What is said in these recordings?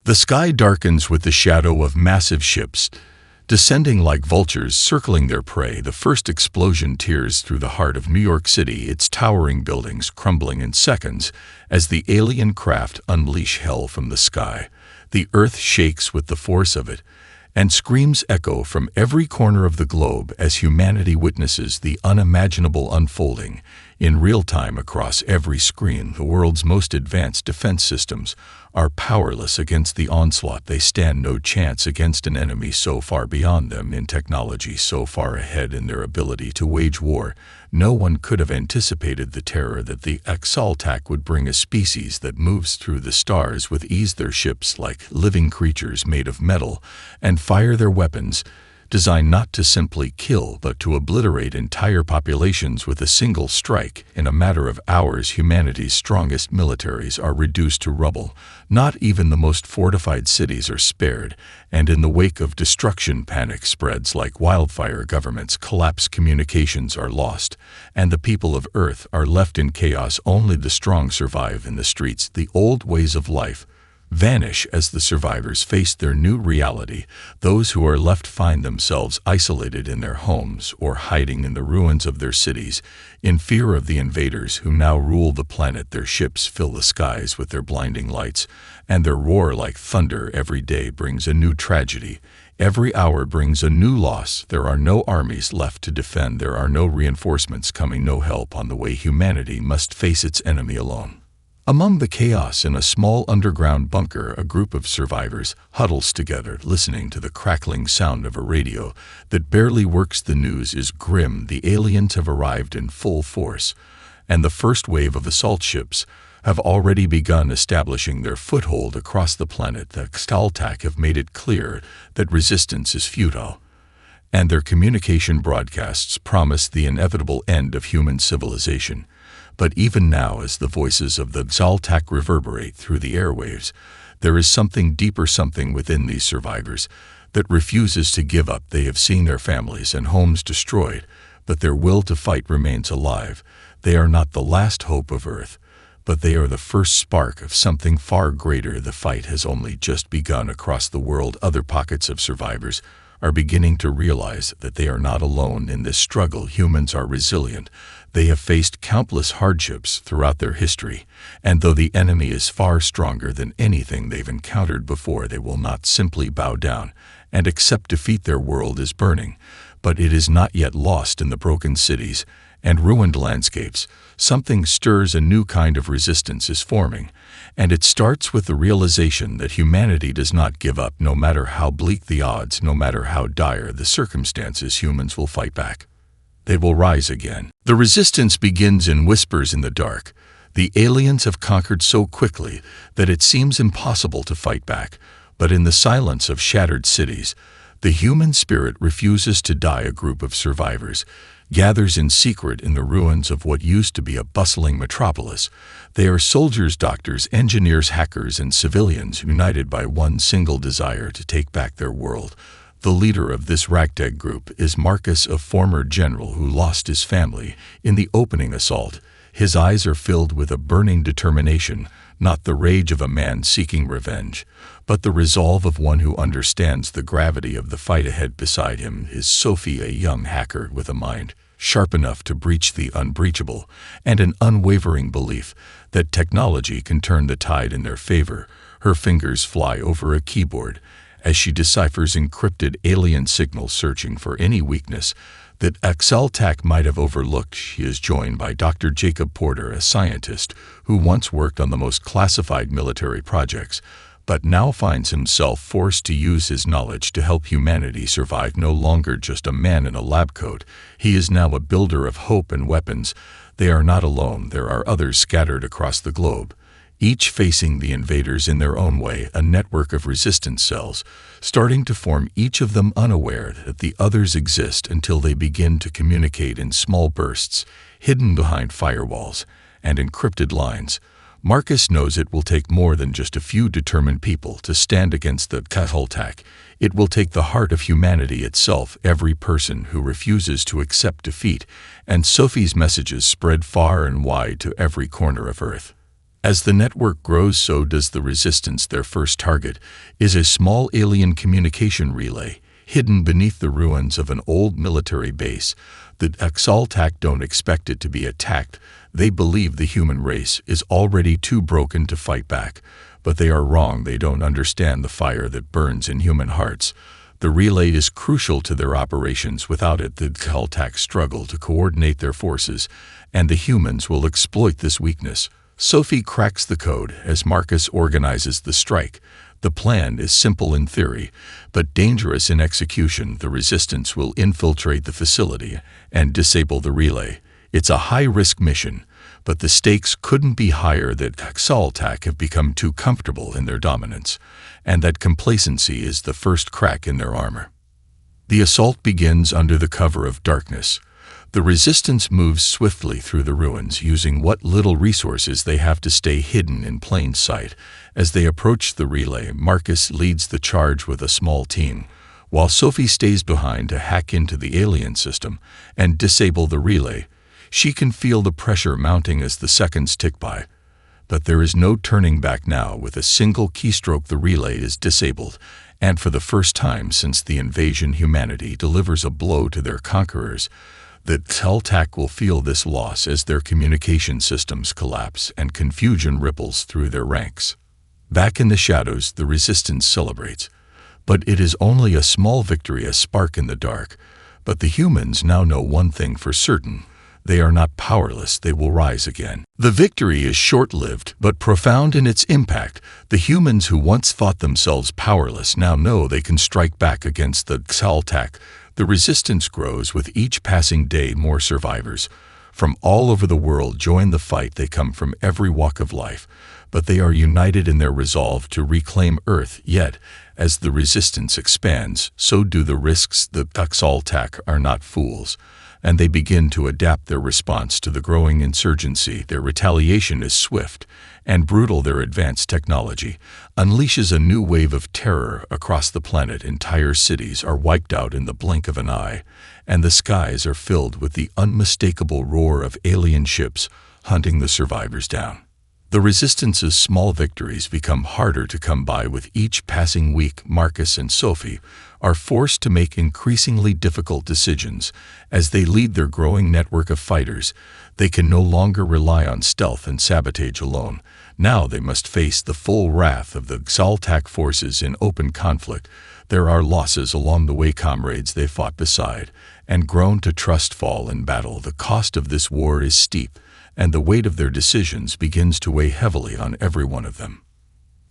The sky darkens with the shadow of massive ships, descending like vultures circling their prey. The first explosion tears through the heart of New York City, its towering buildings crumbling in seconds as the alien craft unleash hell from the sky. The earth shakes with the force of it, and screams echo from every corner of the globe as humanity witnesses the unimaginable unfolding in real time across every screen. The world's most advanced defense systems are powerless against the onslaught. They stand no chance against an enemy so far beyond them in technology, so far ahead in their ability to wage war. No one could have anticipated the terror that the Galactic would bring a species that moves through the stars with ease. Their ships, like living creatures made of metal, and fire their weapons, designed not to simply kill but to obliterate entire populations with a single strike. In a matter of hours, humanity's strongest militaries are reduced to rubble. Not even the most fortified cities are spared, and in the wake of destruction, panic spreads like wildfire. Governments collapse, communications are lost, and the people of Earth are left in chaos. Only the strong survive in the streets. The old ways of life vanish as the survivors face their new reality. Those who are left find themselves isolated in their homes or hiding in the ruins of their cities, in fear of the invaders who now rule the planet. Their ships fill the skies with their blinding lights, and their roar like thunder. Every day brings a new tragedy. Every hour brings a new loss. There are no armies left to defend. There are no reinforcements coming, no help on the way. Humanity must face its enemy alone. Among the chaos in a small underground bunker, a group of survivors huddles together, listening to the crackling sound of a radio that barely works. The news is grim. The aliens have arrived in full force, and the first wave of assault ships have already begun establishing their foothold across the planet. The Galactic have made it clear that resistance is futile, and their communication broadcasts promise the inevitable end of human civilization. But even now, as the voices of the Galactic reverberate through the airwaves, there is something deeper, something within these survivors that refuses to give up. They have seen their families and homes destroyed, but their will to fight remains alive. They are not the last hope of Earth, but they are the first spark of something far greater. The fight has only just begun across the world. Other pockets of survivors are beginning to realize that they are not alone in this struggle. Humans are resilient. They have faced countless hardships throughout their history, and though the enemy is far stronger than anything they've encountered before, they will not simply bow down and accept defeat. Their world is burning, but it is not yet lost. In the broken cities and ruined landscapes, something stirs. A new kind of resistance is forming, and it starts with the realization that humanity does not give up. No matter how bleak the odds, no matter how dire the circumstances, humans will fight back. They will rise again. The resistance begins in whispers in the dark. The aliens have conquered so quickly that it seems impossible to fight back. But in the silence of shattered cities, the human spirit refuses to die. A group of survivors gathers in secret in the ruins of what used to be a bustling metropolis. They are soldiers, doctors, engineers, hackers, and civilians united by one single desire: to take back their world. The leader of this ragtag group is Marcus, a former general who lost his family in the opening assault. His eyes are filled with a burning determination, not the rage of a man seeking revenge, but the resolve of one who understands the gravity of the fight ahead. Beside him is Sophie, a young hacker with a mind sharp enough to breach the unbreachable, and an unwavering belief that technology can turn the tide in their favor. Her fingers fly over a keyboard as she deciphers encrypted alien signals, searching for any weakness that Galactic might have overlooked. She is joined by Dr. Jacob Porter, a scientist who once worked on the most classified military projects, but now finds himself forced to use his knowledge to help humanity survive. No longer just a man in a lab coat, he is now a builder of hope and weapons. They are not alone. There are others scattered across the globe, each facing the invaders in their own way. A network of resistance cells starting to form, each of them unaware that the others exist until they begin to communicate in small bursts, hidden behind firewalls and encrypted lines. Marcus knows it will take more than just a few determined people to stand against the Galactic. It will take the heart of humanity itself, every person who refuses to accept defeat. And Sophie's messages spread far and wide to every corner of Earth. As the network grows, so does the resistance. Their first target is a small alien communication relay hidden beneath the ruins of an old military base. The Galactic don't expect it to be attacked. They believe the human race is already too broken to fight back. But they are wrong. They don't understand the fire that burns in human hearts. The relay is crucial to their operations. Without it, the Galactic struggle to coordinate their forces, and the humans will exploit this weakness. Sophie cracks the code as Marcus organizes the strike. The plan is simple in theory, but dangerous in execution. The resistance will infiltrate the facility and disable the relay. It's a high-risk mission, but the stakes couldn't be higher. That Galactic have become too comfortable in their dominance, and that complacency is the first crack in their armor. The assault begins under the cover of darkness. The resistance moves swiftly through the ruins, using what little resources they have to stay hidden in plain sight. As they approach the relay, Marcus leads the charge with a small team, while Sophie stays behind to hack into the alien system and disable the relay. She can feel the pressure mounting as the seconds tick by. But there is no turning back now. With a single keystroke, the relay is disabled, and for the first time since the invasion, humanity delivers a blow to their conquerors. The Galactic will feel this loss as their communication systems collapse and confusion ripples through their ranks. Back in the shadows, the resistance celebrates. But it is only a small victory, a spark in the dark. But the humans now know one thing for certain. They are not powerless. They will rise again. The victory is short-lived, but profound in its impact. The humans who once thought themselves powerless now know they can strike back against the Galactic. The resistance grows with each passing day. More survivors from all over the world join the fight. They come from every walk of life, but they are united in their resolve to reclaim Earth. Yet, as the resistance expands, so do the risks. The Galactic are not fools, and they begin to adapt their response to the growing insurgency. Their retaliation is swift and brutal. Their advanced technology unleashes a new wave of terror across the planet. Entire cities are wiped out in the blink of an eye, and the skies are filled with the unmistakable roar of alien ships hunting the survivors down. The Resistance's small victories become harder to come by with each passing week. Marcus and Sophie are forced to make increasingly difficult decisions as they lead their growing network of fighters. They can no longer rely on stealth and sabotage alone. Now they must face the full wrath of the Galactic forces in open conflict. There are losses along the way. Comrades they fought beside and grown to trust fall in battle. The cost of this war is steep, and the weight of their decisions begins to weigh heavily on every one of them.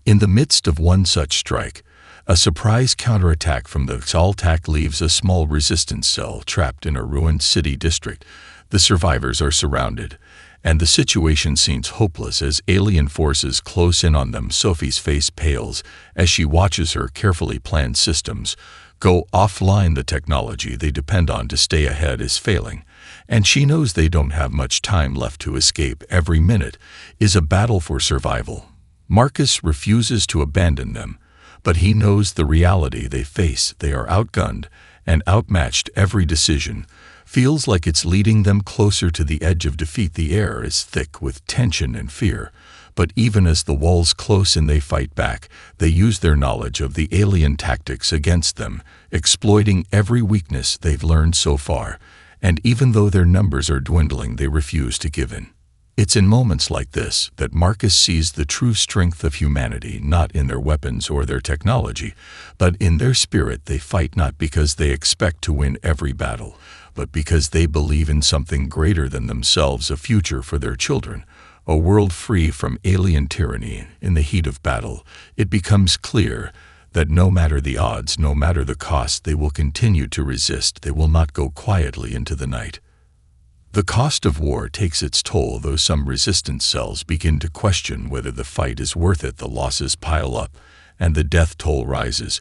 In the midst of one such strike, a surprise counterattack from the Galactic leaves a small resistance cell trapped in a ruined city district. The survivors are surrounded, and the situation seems hopeless as alien forces close in on them. Sophie's face pales as she watches her carefully planned systems go offline. The technology they depend on to stay ahead is failing, and she knows they don't have much time left to escape. Every minute is a battle for survival. Marcus refuses to abandon them, but he knows the reality they face. They are outgunned and outmatched. Every decision feels like it's leading them closer to the edge of defeat. The air is thick with tension and fear, but even as the walls close in, they fight back. They use their knowledge of the alien tactics against them, exploiting every weakness they've learned so far. And even though their numbers are dwindling, they refuse to give in. It's in moments like this that Marcus sees the true strength of humanity, not in their weapons or their technology, but in their spirit. They fight not because they expect to win every battle, but because they believe in something greater than themselves, a future for their children, a world free from alien tyranny. In the heat of battle, it becomes clear that no matter the odds, no matter the cost, they will continue to resist. They will not go quietly into the night. The cost of war takes its toll, though some resistance cells begin to question whether the fight is worth it. The losses pile up, and the death toll rises.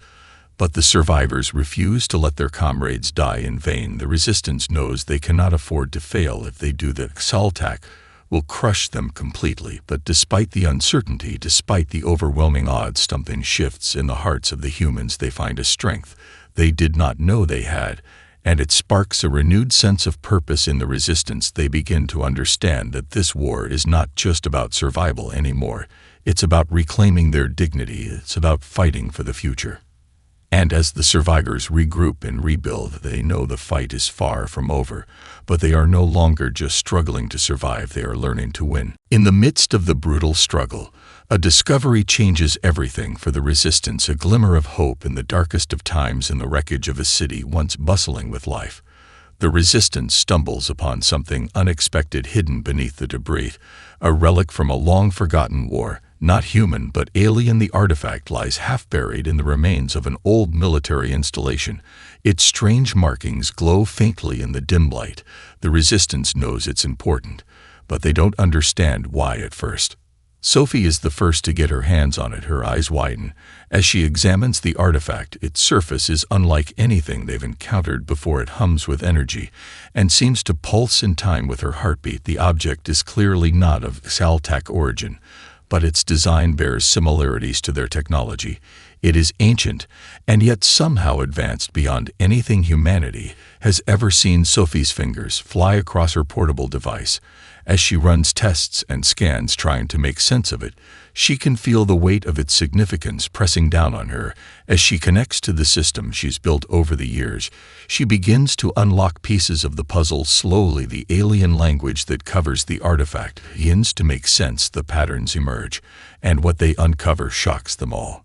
But the survivors refuse to let their comrades die in vain. The resistance knows they cannot afford to fail. If they do, the Galactic will crush them completely. But despite the uncertainty, despite the overwhelming odds, something shifts in the hearts of the humans. They find a strength they did not know they had, and it sparks a renewed sense of purpose in the resistance. They begin to understand that this war is not just about survival anymore. It's about reclaiming their dignity. It's about fighting for the future. And as the survivors regroup and rebuild, they know the fight is far from over, but they are no longer just struggling to survive, they are learning to win. In the midst of the brutal struggle, a discovery changes everything for the resistance, a glimmer of hope in the darkest of times. In the wreckage of a city once bustling with life, the resistance stumbles upon something unexpected hidden beneath the debris, a relic from a long-forgotten war. Not human, but alien. The artifact lies half-buried in the remains of an old military installation. Its strange markings glow faintly in the dim light. The resistance knows it's important, but they don't understand why at first. Sophie is the first to get her hands on it. Her eyes widen as she examines the artifact. Its surface is unlike anything they've encountered before. It hums with energy and seems to pulse in time with her heartbeat. The object is clearly not of Galactic origin, but its design bears similarities to their technology. It is ancient and yet somehow advanced beyond anything humanity has ever seen. Sophie's fingers fly across her portable device. As she runs tests and scans trying to make sense of it, she can feel the weight of its significance pressing down on her. As she connects to the system she's built over the years, she begins to unlock pieces of the puzzle. Slowly, the alien language that covers the artifact begins to make sense. The patterns emerge, and what they uncover shocks them all.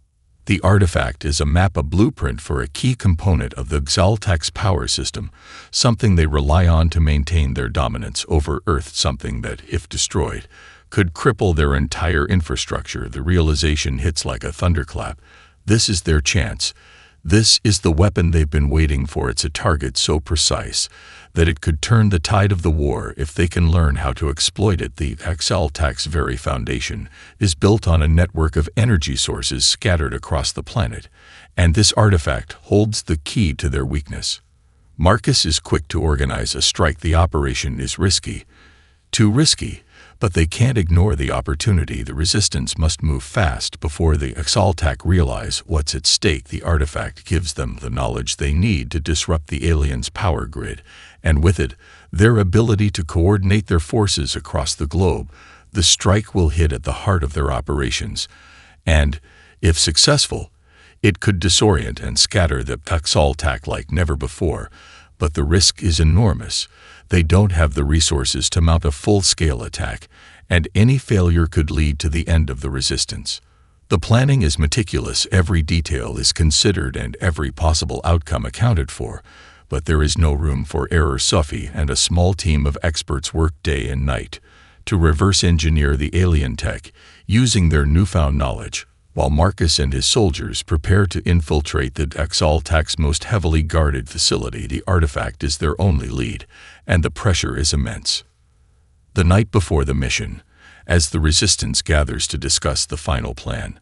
The artifact is a map, a blueprint for a key component of the Galactic's power system, something they rely on to maintain their dominance over Earth, something that, if destroyed, could cripple their entire infrastructure. The realization hits like a thunderclap. This is their chance. This is the weapon they've been waiting for. It's a target so precise that it could turn the tide of the war if they can learn how to exploit it. The Galactic's very foundation is built on a network of energy sources scattered across the planet, and this artifact holds the key to their weakness. Marcus is quick to organize a strike. The operation is risky, too risky, but they can't ignore the opportunity. The resistance must move fast before the Galactic realize what's at stake. The artifact gives them the knowledge they need to disrupt the aliens' power grid, and with it, their ability to coordinate their forces across the globe. The strike will hit at the heart of their operations, and, if successful, it could disorient and scatter the Galactic like never before. But the risk is enormous. They don't have the resources to mount a full-scale attack, and any failure could lead to the end of the resistance. The planning is meticulous. Every detail is considered and every possible outcome accounted for, but there is no room for error. Sophie and a small team of experts work day and night to reverse engineer the alien tech using their newfound knowledge, while Marcus and his soldiers prepare to infiltrate the Galactic's most heavily guarded facility. The artifact is their only lead, and the pressure is immense. The night before the mission, as the resistance gathers to discuss the final plan,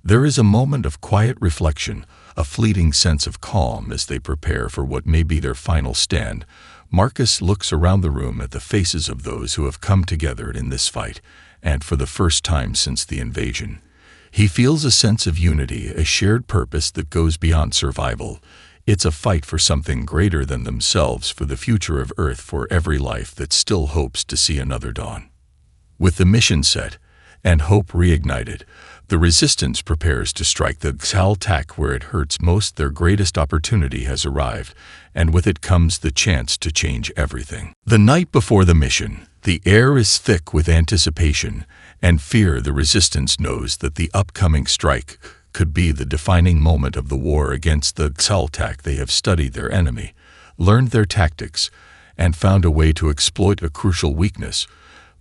there is a moment of quiet reflection, a fleeting sense of calm as they prepare for what may be their final stand. Marcus looks around the room at the faces of those who have come together in this fight, and for the first time since the invasion, he feels a sense of unity, a shared purpose that goes beyond survival. It's a fight for something greater than themselves, for the future of Earth, for every life that still hopes to see another dawn. With the mission set and hope reignited, the resistance prepares to strike the Galactic where it hurts most. Their greatest opportunity has arrived, and with it comes the chance to change everything. The night before the mission, the air is thick with anticipation and fear. The resistance knows that the upcoming strike could be the defining moment of the war against the Galactic. They have studied their enemy, learned their tactics, and found a way to exploit a crucial weakness.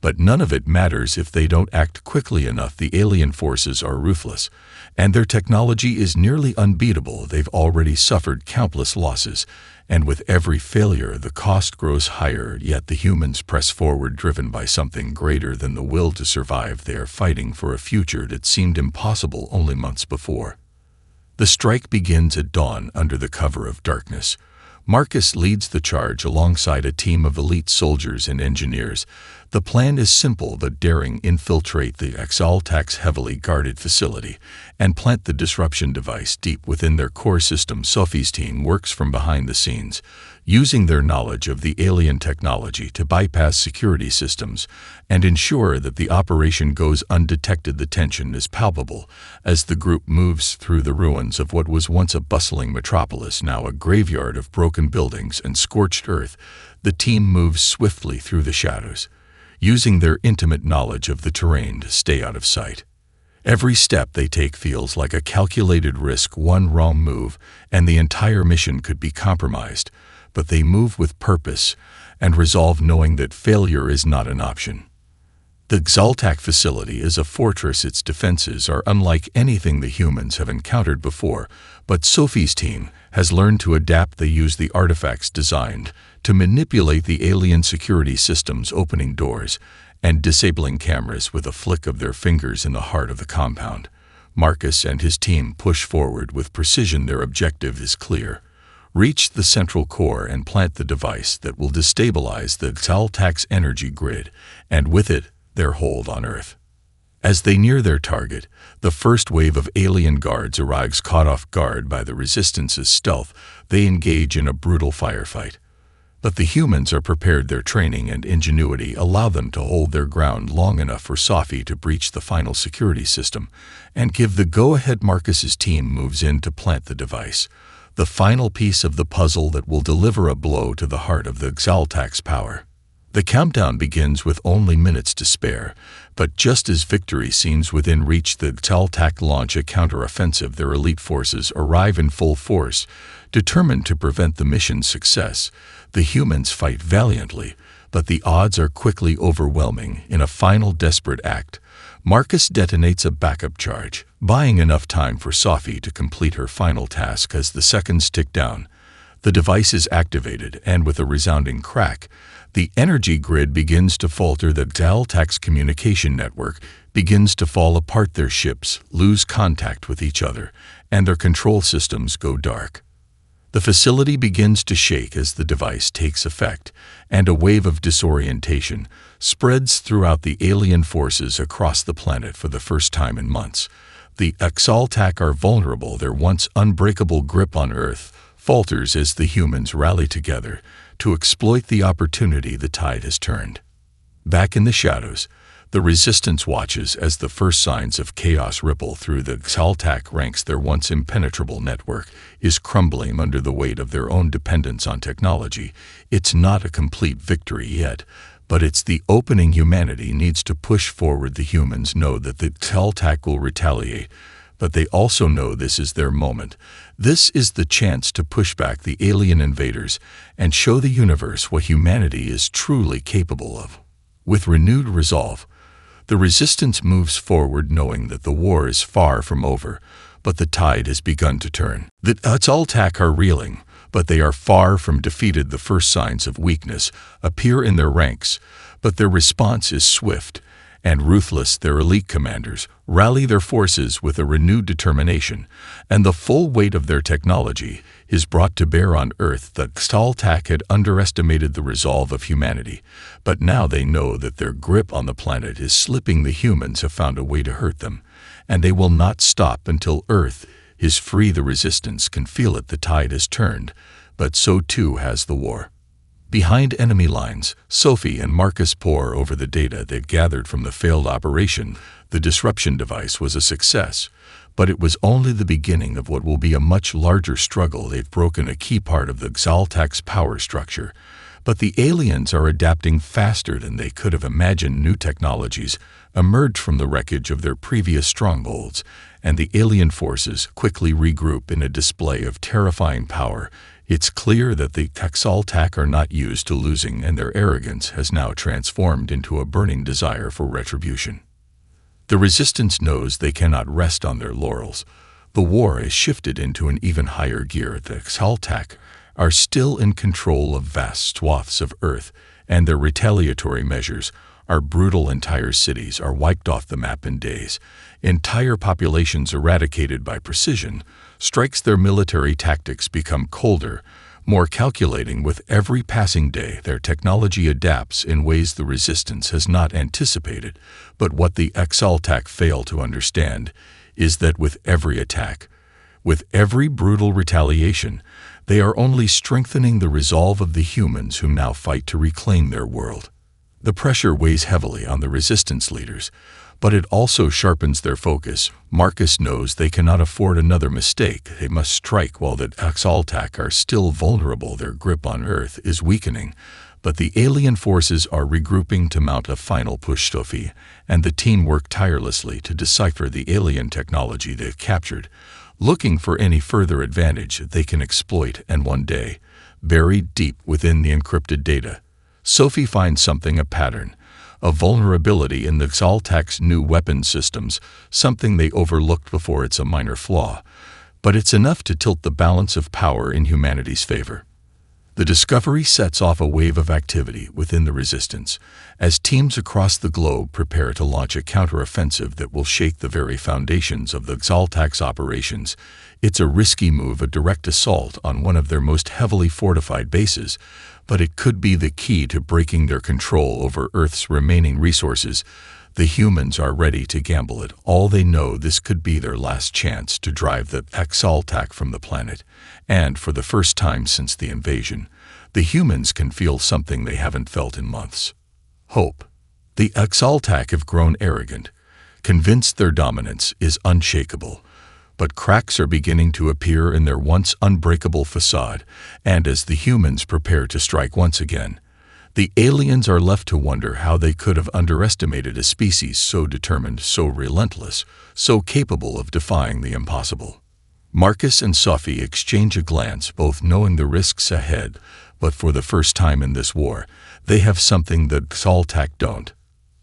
But none of it matters if they don't act quickly enough. The alien forces are ruthless, and their technology is nearly unbeatable. They've already suffered countless losses, and with every failure the cost grows higher. Yet the humans press forward, driven by something greater than the will to survive. They are fighting for a future that seemed impossible only months before. The strike begins at dawn under the cover of darkness. Marcus leads the charge alongside a team of elite soldiers and engineers. The plan is simple but daring: infiltrate the Galactic's heavily guarded facility and plant the disruption device deep within their core system. Sophie's team works from behind the scenes, using their knowledge of the alien technology to bypass security systems and ensure that the operation goes undetected. The tension is palpable as the group moves through the ruins of what was once a bustling metropolis, now a graveyard of broken buildings and scorched earth. The team moves swiftly through the shadows, using their intimate knowledge of the terrain to stay out of sight. Every step they take feels like a calculated risk. One wrong move and the entire mission could be compromised, but they move with purpose and resolve, knowing that failure is not an option. The Galactic facility is a fortress. Its defenses are unlike anything the humans have encountered before, but Sophie's team has learned to adapt. They use the artifacts designed to manipulate the alien security systems, opening doors and disabling cameras with a flick of their fingers in the heart of the compound. Marcus and his team push forward with precision. Their objective is clear: reach the central core and plant the device that will destabilize the Galactic's energy grid, and with it, their hold on Earth. As they near their target, the first wave of alien guards arrives. Caught off guard by the Resistance's stealth, they engage in a brutal firefight. But the humans are prepared. Their training and ingenuity allow them to hold their ground long enough for Sophie to breach the final security system and give the go-ahead. Marcus's team moves in to plant the device, the final piece of the puzzle that will deliver a blow to the heart of the Galactic's power. The countdown begins with only minutes to spare, but just as victory seems within reach, the Galactic launch a counter-offensive. Their elite forces arrive in full force, determined to prevent the mission's success. The humans fight valiantly, but the odds are quickly overwhelming. In a final desperate act, Marcus detonates a backup charge, buying enough time for Sophie to complete her final task. As the seconds tick down, the device is activated, and with a resounding crack, the energy grid begins to falter. The Galactic's communication network begins to fall apart. Their ships lose contact with each other, and their control systems go dark. The facility begins to shake as the device takes effect, and a wave of disorientation spreads throughout the alien forces across the planet. For the first time in months, the Galactic are vulnerable. Their once unbreakable grip on Earth falters as the humans rally together to exploit the opportunity. The tide has turned. Back in the shadows, the Resistance watches as the first signs of chaos ripple through the Galactic ranks. Their once impenetrable network is crumbling under the weight of their own dependence on technology. It's not a complete victory yet, but it's the opening. Humanity needs to push forward. The humans know that the Galactic will retaliate, but they also know this is their moment. This is the chance to push back the alien invaders and show the universe what humanity is truly capable of. With renewed resolve, the Resistance moves forward, knowing that the war is far from over, but the tide has begun to turn. The Galactic are reeling, but they are far from defeated. The first signs of weakness appear in their ranks, but their response is swift and ruthless. Their elite commanders rally their forces with a renewed determination, and the full weight of their technology is brought to bear on Earth. The Galactic had underestimated the resolve of humanity, but now they know that their grip on the planet is slipping. The humans have found a way to hurt them, and they will not stop until Earth is free. The Resistance can feel it. The tide has turned, but so too has the war. Behind enemy lines, Sophie and Marcus pore over the data they've gathered from the failed operation. The disruption device was a success, but it was only the beginning of what will be a much larger struggle. They've broken a key part of the Galactic's power structure, but the aliens are adapting faster than they could have imagined. New technologies emerge from the wreckage of their previous strongholds, and the alien forces quickly regroup in a display of terrifying power. It's clear that the Galactic are not used to losing, and their arrogance has now transformed into a burning desire for retribution. The Resistance knows they cannot rest on their laurels. The war has shifted into an even higher gear. The Galactic are still in control of vast swaths of Earth, and their retaliatory measures are brutal. Entire cities are wiped off the map in days. Entire populations eradicated by precision strikes. Their military tactics become colder, more calculating with every passing day. Their technology adapts in ways the Resistance has not anticipated, but what the Exaltac fail to understand is that with every attack, with every brutal retaliation, they are only strengthening the resolve of the humans who now fight to reclaim their world. The pressure weighs heavily on the Resistance leaders, but it also sharpens their focus. Marcus knows they cannot afford another mistake. They must strike while the Exaltac are still vulnerable. Their grip on Earth is weakening, but the alien forces are regrouping to mount a final push. Sophie and the team work tirelessly to decipher the alien technology they've captured, looking for any further advantage they can exploit. And one day, buried deep within the encrypted data, Sophie finds something, a pattern, a vulnerability in the Exaltac's new weapon systems, something they overlooked before. It's a minor flaw, but it's enough to tilt the balance of power in humanity's favor. The discovery sets off a wave of activity within the Resistance, as teams across the globe prepare to launch a counteroffensive that will shake the very foundations of the Exaltac's operations. It's a risky move, a direct assault on one of their most heavily fortified bases, but it could be the key to breaking their control over Earth's remaining resources. The humans are ready to gamble it all. They know this could be their last chance to drive the Exaltac from the planet, and for the first time since the invasion, the humans can feel something they haven't felt in months: hope. The Exaltac have grown arrogant, convinced their dominance is unshakable, but cracks are beginning to appear in their once unbreakable facade, and as the humans prepare to strike once again, the aliens are left to wonder how they could have underestimated a species so determined, so relentless, so capable of defying the impossible. Marcus and Sophie exchange a glance, both knowing the risks ahead, but for the first time in this war, they have something that Exaltac don't.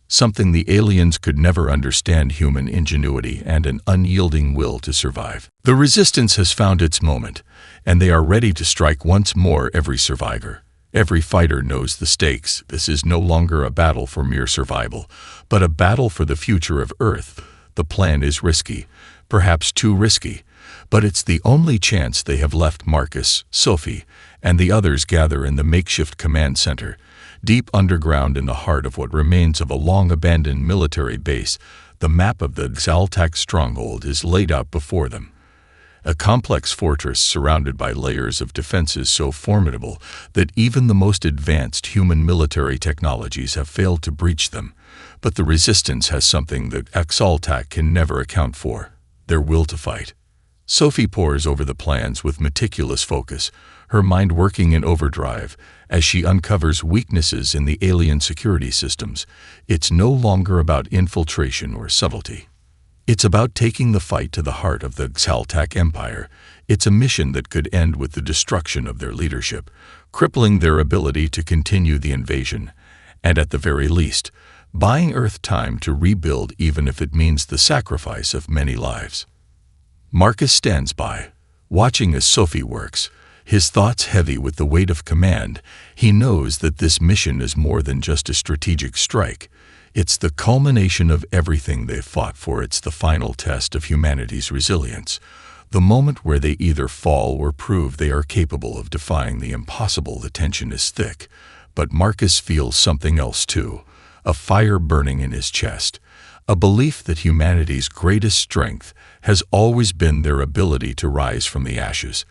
Something the aliens could never understand: human ingenuity and an unyielding will to survive. The Resistance has found its moment, and they are ready to strike once more. Every survivor, every fighter knows the stakes. This is no longer a battle for mere survival, but a battle for the future of Earth. The plan is risky, perhaps too risky, but it's the only chance they have left. Marcus, Sophie, and the others gather in the makeshift command center, deep underground in the heart of what remains of a long-abandoned military base. The map of the Exaltac stronghold is laid out before them. A complex fortress surrounded by layers of defenses so formidable that even the most advanced human military technologies have failed to breach them. But the Resistance has something that Exaltac can never account for: their will to fight. Sophie pores over the plans with meticulous focus, her mind working in overdrive as she uncovers weaknesses in the alien security systems. It's no longer about infiltration or subtlety. It's about taking the fight to the heart of the Exaltac Empire. It's a mission that could end with the destruction of their leadership, crippling their ability to continue the invasion, and at the very least, buying Earth time to rebuild, even if it means the sacrifice of many lives. Marcus stands by, watching as Sophie works, his thoughts heavy with the weight of command. He knows that this mission is more than just a strategic strike. It's the culmination of everything they've fought for. It's the final test of humanity's resilience, the moment where they either fall or prove they are capable of defying the impossible. The tension is thick, but Marcus feels something else too, a fire burning in his chest, a belief that humanity's greatest strength has always been their ability to rise from the ashes,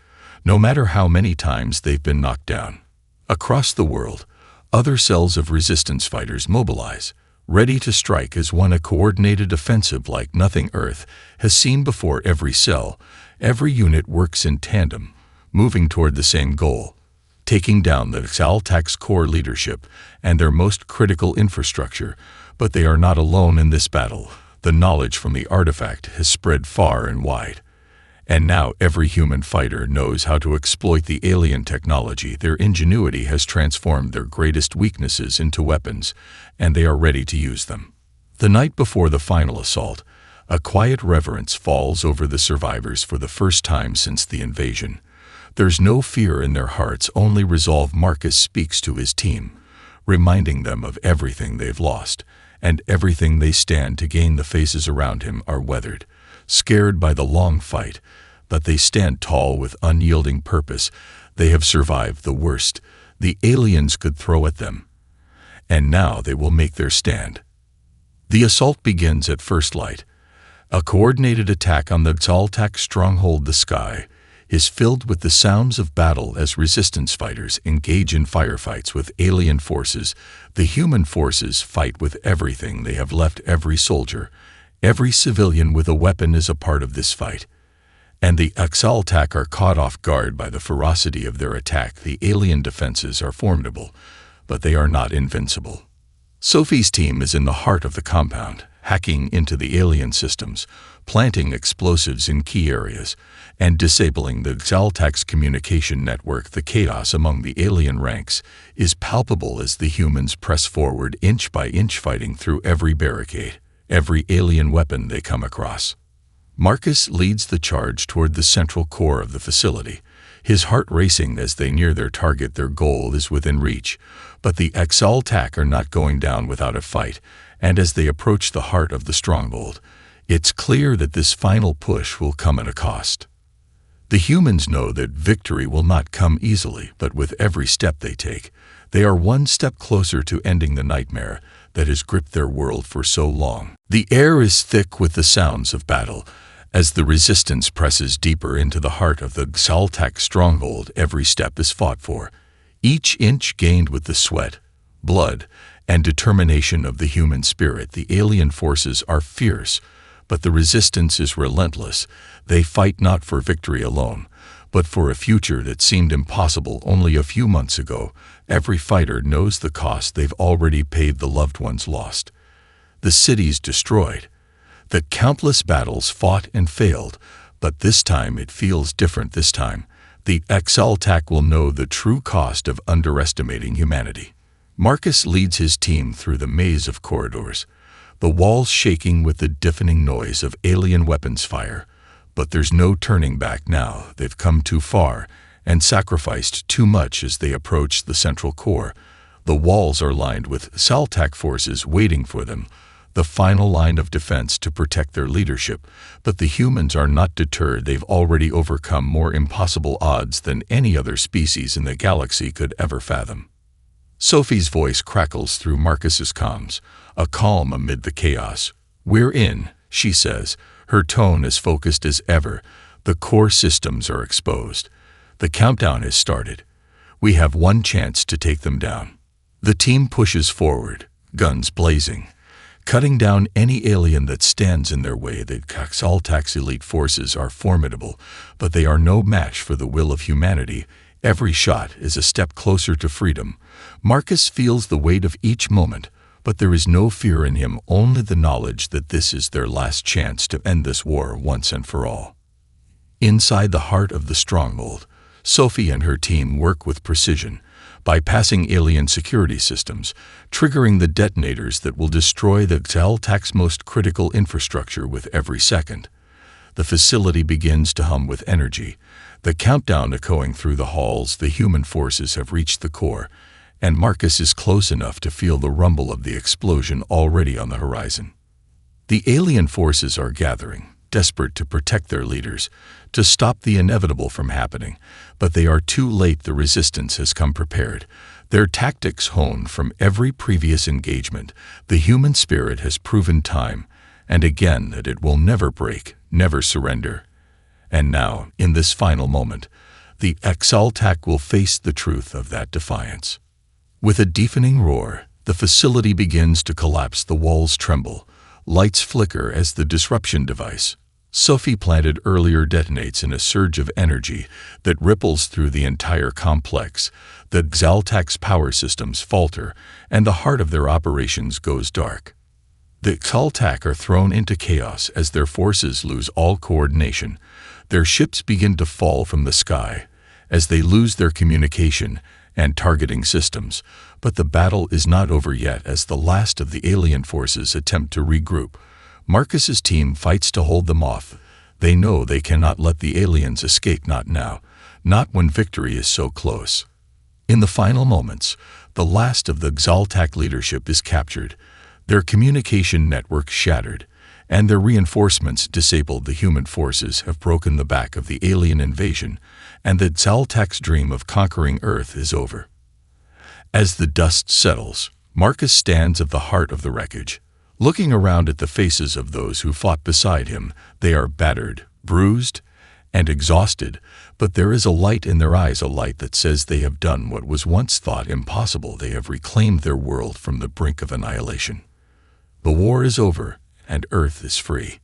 no matter how many times they've been knocked down. Across the world, other cells of Resistance fighters mobilize, ready to strike as one, a coordinated offensive like nothing Earth has seen before. Every cell, every unit works in tandem, moving toward the same goal: taking down the Exaltac's core leadership and their most critical infrastructure. But they are not alone in this battle. The knowledge from the artifact has spread far and wide, and now every human fighter knows how to exploit the alien technology. Their ingenuity has transformed their greatest weaknesses into weapons, and they are ready to use them. The night before the final assault, a quiet reverence falls over the survivors. For the first time since the invasion, there's no fear in their hearts, only resolve. Marcus speaks to his team, reminding them of everything they've lost and everything they stand to gain. The faces around him are weathered, scared by the long fight, but they stand tall with unyielding purpose. They have survived the worst the aliens could throw at them, and now they will make their stand. The assault begins at first light. A coordinated attack on the Galactic stronghold, the sky, is filled with the sounds of battle as resistance fighters engage in firefights with alien forces. The human forces fight with everything they have left. Every soldier, every civilian with a weapon is a part of this fight. And the Galactic are caught off guard by the ferocity of their attack. The alien defenses are formidable, but they are not invincible. Sophie's team is in the heart of the compound, hacking into the alien systems, planting explosives in key areas, and disabling the Galactic's communication network. The chaos among the alien ranks is palpable as the humans press forward inch by inch, fighting through every barricade, every alien weapon they come across. Marcus leads the charge toward the central core of the facility, his heart racing as they near their target. Their goal is within reach, but the Galactic are not going down without a fight, and as they approach the heart of the stronghold, it's clear that this final push will come at a cost. The humans know that victory will not come easily, but with every step they take, they are one step closer to ending the nightmare that has gripped their world for so long. The air is thick with the sounds of battle. As the resistance presses deeper into the heart of the Galactic stronghold, every step is fought for, each inch gained with the sweat, blood, and determination of the human spirit. The alien forces are fierce, but the resistance is relentless. They fight not for victory alone, but for a future that seemed impossible only a few months ago. Every fighter knows the cost they've already paid, the loved ones lost, the cities destroyed, the countless battles fought and failed, but this time it feels different. This time, the Galactic will know the true cost of underestimating humanity. Marcus leads his team through the maze of corridors, the walls shaking with the deafening noise of alien weapons fire. But there's no turning back now. They've come too far and sacrificed too much as they approach the central core. The walls are lined with Galactic forces waiting for them, the final line of defense to protect their leadership. But the humans are not deterred. They've already overcome more impossible odds than any other species in the galaxy could ever fathom. Sophie's voice crackles through Marcus's comms, a calm amid the chaos. "We're in," she says, her tone as focused as ever. "The core systems are exposed. The countdown has started. We have one chance to take them down." The team pushes forward, guns blazing, cutting down any alien that stands in their way. The Galactic's elite forces are formidable, but they are no match for the will of humanity. Every shot is a step closer to freedom. Marcus feels the weight of each moment, but there is no fear in him, only the knowledge that this is their last chance to end this war once and for all. Inside the heart of the stronghold, Sophie and her team work with precision, bypassing alien security systems, triggering the detonators that will destroy the Galactic's most critical infrastructure with every second. The facility begins to hum with energy, the countdown echoing through the halls. The human forces have reached the core, and Marcus is close enough to feel the rumble of the explosion already on the horizon. The alien forces are gathering, desperate to protect their leaders, to stop the inevitable from happening, but they are too late. The resistance has come prepared, their tactics honed from every previous engagement. The human spirit has proven time and again that it will never break, never surrender. And now, in this final moment, the Galactic will face the truth of that defiance. With a deafening roar, the facility begins to collapse. The walls tremble, lights flicker as the disruption device, Sophie planted earlier, detonates in a surge of energy that ripples through the entire complex. The Galactic's power systems falter, and the heart of their operations goes dark. The Galactic are thrown into chaos as their forces lose all coordination. Their ships begin to fall from the sky as they lose their communication and targeting systems. But the battle is not over yet as the last of the alien forces attempt to regroup. Marcus's team fights to hold them off. They know they cannot let the aliens escape, not now, not when victory is so close. In the final moments, the last of the Galactic leadership is captured, their communication network shattered, and their reinforcements disabled the human forces have broken the back of the alien invasion, and that Zaltak's dream of conquering Earth is over. As the dust settles, Marcus stands at the heart of the wreckage. Looking around at the faces of those who fought beside him, they are battered, bruised, and exhausted, but there is a light in their eyes, a light that says they have done what was once thought impossible. They have reclaimed their world from the brink of annihilation. The war is over, and Earth is free.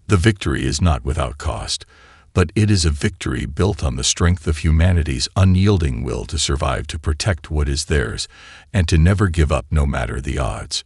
The victory is not without cost, but it is a victory built on the strength of humanity's unyielding will to survive, to protect what is theirs, and to never give up no matter the odds.